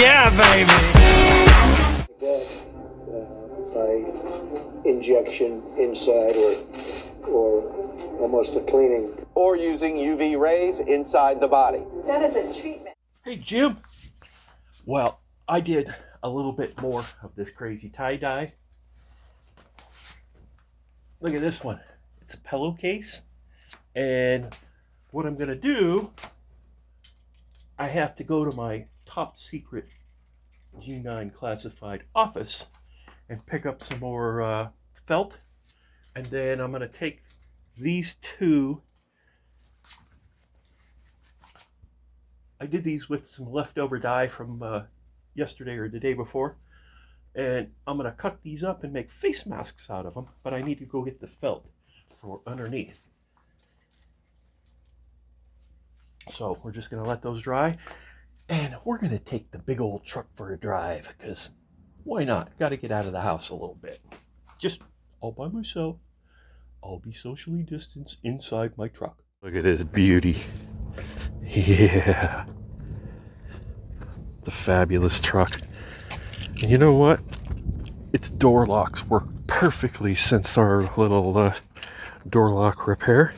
Yeah, baby. By injection inside or almost a cleaning. Or using UV rays inside the body. That is a treatment. Hey, Jim. Well, I did a little bit more of this crazy tie-dye. Look at this one. It's a pillowcase. And what I'm going to do, I have to go to my top secret G9 classified office and pick up some more felt. And then I'm going to take these two. I did these with some leftover dye from yesterday or the day before. And I'm going to cut these up and make face masks out of them. But I need to go get the felt for underneath. So we're just going to let those dry. And we're going to take the big old truck for a drive. Because why not? Got to get out of the house a little bit. Just all by myself. I'll be socially distanced inside my truck. Look at this beauty. Yeah. The fabulous truck. And you know what? Its door locks work perfectly since our little door lock repair.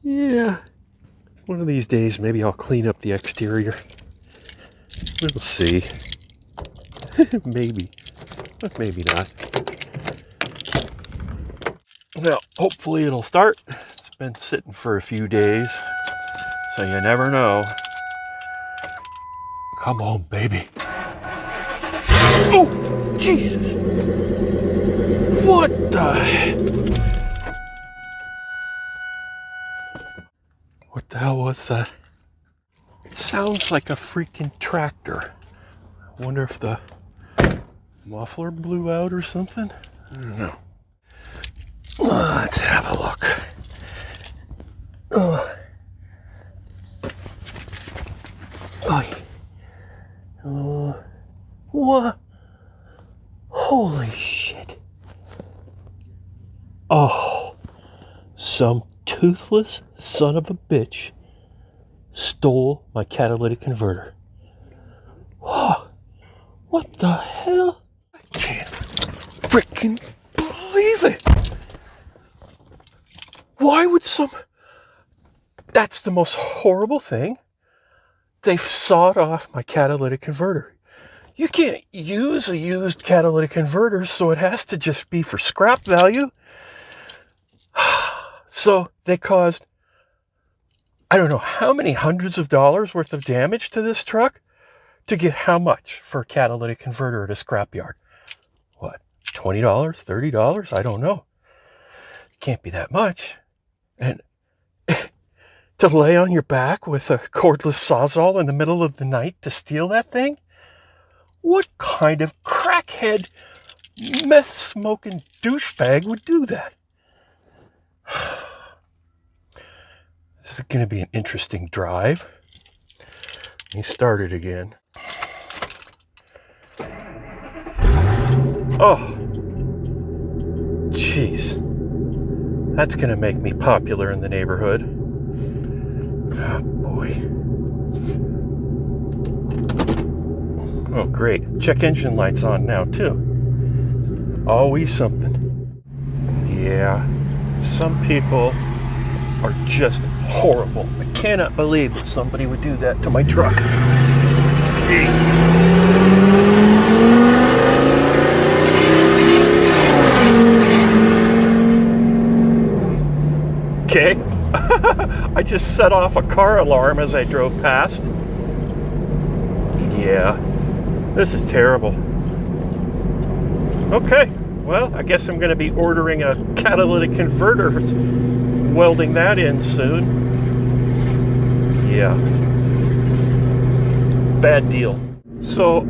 Yeah. One of these days, maybe I'll clean up the exterior. We'll see. Maybe. But maybe not. Now, hopefully it'll start. It's been sitting for a few days, so you never know. Come on, baby. Oh, Jesus. What the? What the hell was that? It sounds like a freaking tractor. I wonder if the muffler blew out or something. I don't know. Let's have a look. What? Holy shit. Oh, some toothless son of a bitch stole my catalytic converter. Oh, what the hell? I can't freaking believe it. Why would that's the most horrible thing. They've sawed off my catalytic converter. You can't use a used catalytic converter, so it has to just be for scrap value. So they caused, I don't know how many hundreds of dollars worth of damage to this truck to get how much for a catalytic converter at a scrapyard? What, $20, $30? I don't know. Can't be that much. And to lay on your back with a cordless sawzall in the middle of the night to steal that thing? What kind of crackhead, meth-smoking douchebag would do that? This is going to be an interesting drive. Let me start it again. Oh, jeez. That's going to make me popular in the neighborhood. Oh, boy. Oh, great. Check engine light's on now, too. Always something. Yeah. Some people are just horrible. I cannot believe that somebody would do that to my truck. Jeez. Okay. I just set off a car alarm as I drove past. Yeah. This is terrible. Okay. Well, I guess I'm going to be ordering a catalytic converter, welding that in soon. Yeah. Bad deal. So,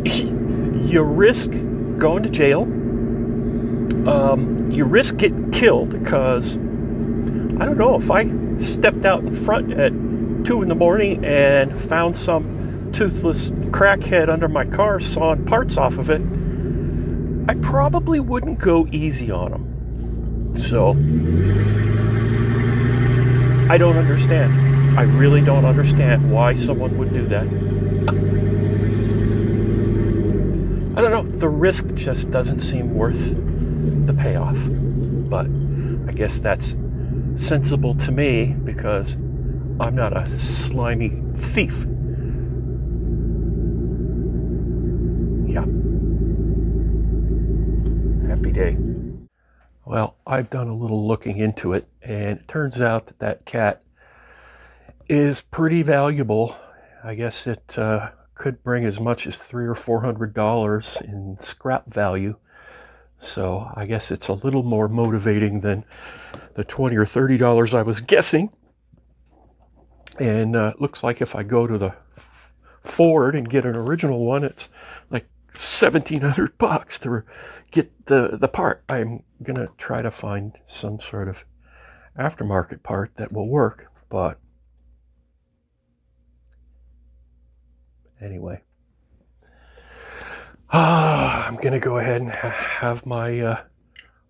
you risk going to jail. You risk getting killed because, I don't know, if I stepped out in front at 2 in the morning and found some toothless crackhead under my car sawing parts off of it, I probably wouldn't go easy on him. So, I don't understand. I really don't understand why someone would do that. the risk just doesn't seem worth the payoff. But I guess that's sensible to me because I'm not a slimy thief. Yeah. Happy day. Well, I've done a little looking into it, and it turns out that that cat is pretty valuable. I guess it could bring as much as $300 or $400 in scrap value. So I guess it's a little more motivating than the $20 or $30 I was guessing. And it looks like if I go to the Ford and get an original one, it's like $1,700 to get the part. I'm gonna try to find some sort of aftermarket part that will work, but anyway. I'm gonna go ahead and have my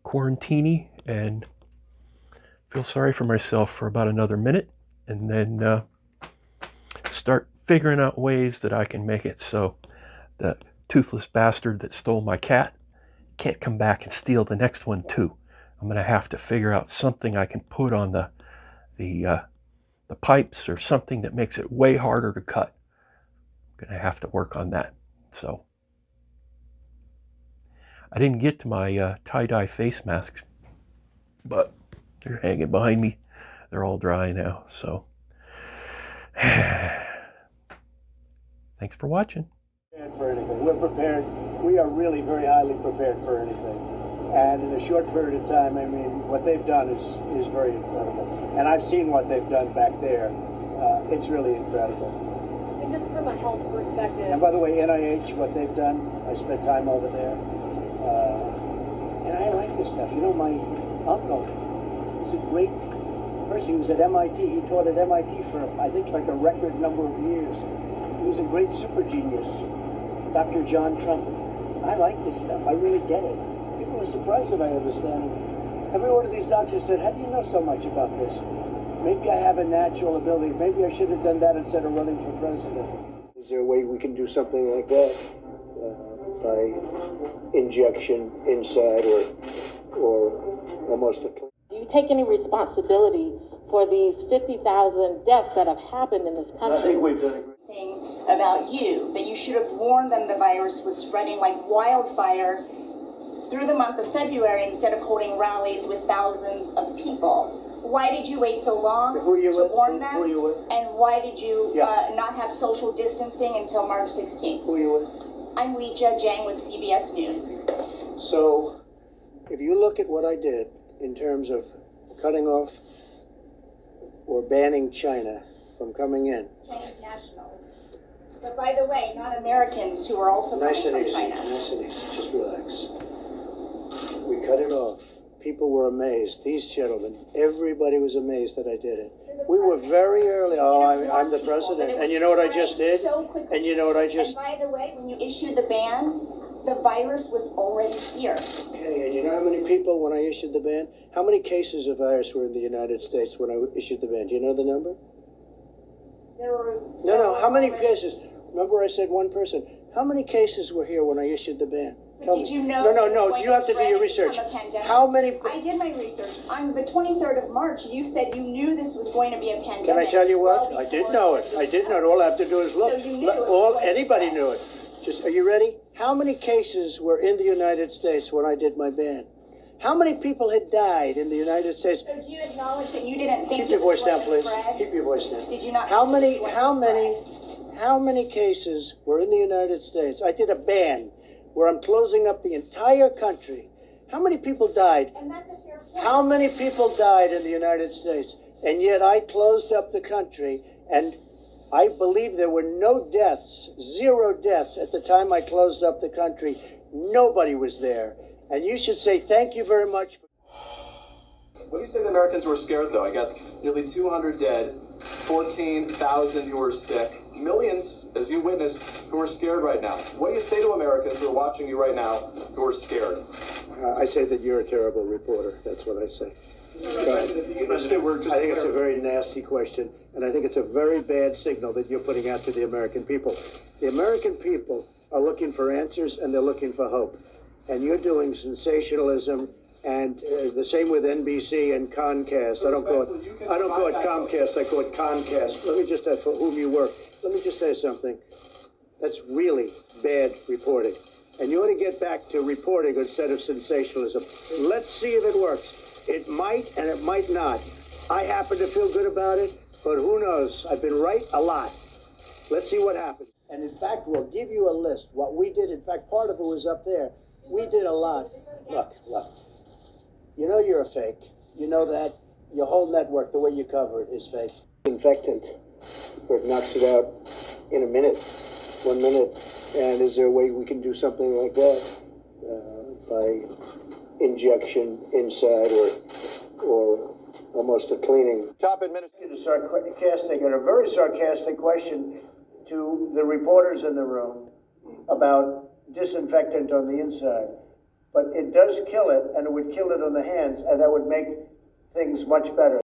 quarantini and feel sorry for myself for about another minute, and then start figuring out ways that I can make it so the toothless bastard that stole my cat can't come back and steal the next one too. I'm gonna have to figure out something I can put on the pipes or something that makes it way harder to cut. I'm gonna have to work on that. So I didn't get to my tie-dye face masks, but they're hanging behind me. They're all dry now, so thanks for watching. For anything. We're prepared. We are really very highly prepared for anything. And in a short period of time, I mean, what they've done is very incredible. And I've seen what they've done back there. It's really incredible. And just from a health perspective. And by the way, NIH, what they've done, I spent time over there. And I like this stuff. You know, my uncle is a great person. He was at MIT. He taught at MIT for, I think, like a record number of years. He was a great super genius, Dr. John Trump. I like this stuff. I really get it. People are surprised that I understand it. Every one of these doctors said, how do you know so much about this? Maybe I have a natural ability. Maybe I should have done that instead of running for president. Is there a way we can do something like that? By injection inside or almost a... Do you take any responsibility for these 50,000 deaths that have happened in this country? I think we've done a thing about you, that you should have warned them the virus was spreading like wildfire through the month of February instead of holding rallies with thousands of people. Why did you wait so long to warn them? Who you with? And why did you not have social distancing until March 16th? Who you with? I'm Weijia Jiang with CBS News. So, if you look at what I did in terms of cutting off or banning China from coming in. Chinese nationals. But by the way, not Americans who are also coming from China. Nice and easy, just relax. We cut it off. People were amazed. These gentlemen, everybody was amazed that I did it. We were very early. Oh, I'm the president. And you know what I just did? And you know what I just... And by the way, when you issued the ban, the virus was already here. Okay, and you know how many people, when I issued the ban, how many cases of virus were in the United States when I issued the ban? Do you know the number? No, how many cases? Remember I said one person. How many cases were here when I issued the ban? Did you know? No, you have to do your research. How many? I did my research. On the 23rd of March, you said you knew this was going to be a pandemic. Can I tell you what? I did know it. I did know it. All I have to do is look. So you knew Anybody knew it. Just, are you ready? How many cases were in the United States when I did my ban? How many people had died in the United States? So do you acknowledge that you didn't think Keep your voice down, please. Spread? Keep your voice down. Did you not? How many cases were in the United States? I did a ban where I'm closing up the entire country. How many people died? And that's a fair point. How many people died in the United States? And yet I closed up the country, and I believe there were no deaths, 0 deaths at the time I closed up the country. Nobody was there. And you should say thank you very much. When you say the Americans were scared, though, I guess nearly 200 dead, 14,000 who are sick, millions, as you witnessed, who are scared right now. What do you say to Americans who are watching you right now who are scared? I say that you're a terrible reporter. That's what I say. I think it's a very nasty question, and I think it's a very bad signal that you're putting out to the American people. The American people are looking for answers and they're looking for hope. And you're doing sensationalism, and the same with NBC and Comcast. I don't call it Comcast, I call it Comcast. Let me just, for whom you work, let me just say something. That's really bad reporting. And you ought to get back to reporting instead of sensationalism. Let's see if it works. It might and it might not. I happen to feel good about it, but who knows? I've been right a lot. Let's see what happens. And in fact, we'll give you a list. What we did, in fact, part of it was up there. We did a lot. Look. You know you're a fake. You know that. Your whole network, the way you cover it, is fake. Infectant, where it knocks it out in a minute, 1 minute. And is there a way we can do something like that by injection inside or almost a cleaning? Top administrator. Sarcastic and a very sarcastic question to the reporters in the room about disinfectant on the inside. But it does kill it, and it would kill it on the hands, and that would make things much better.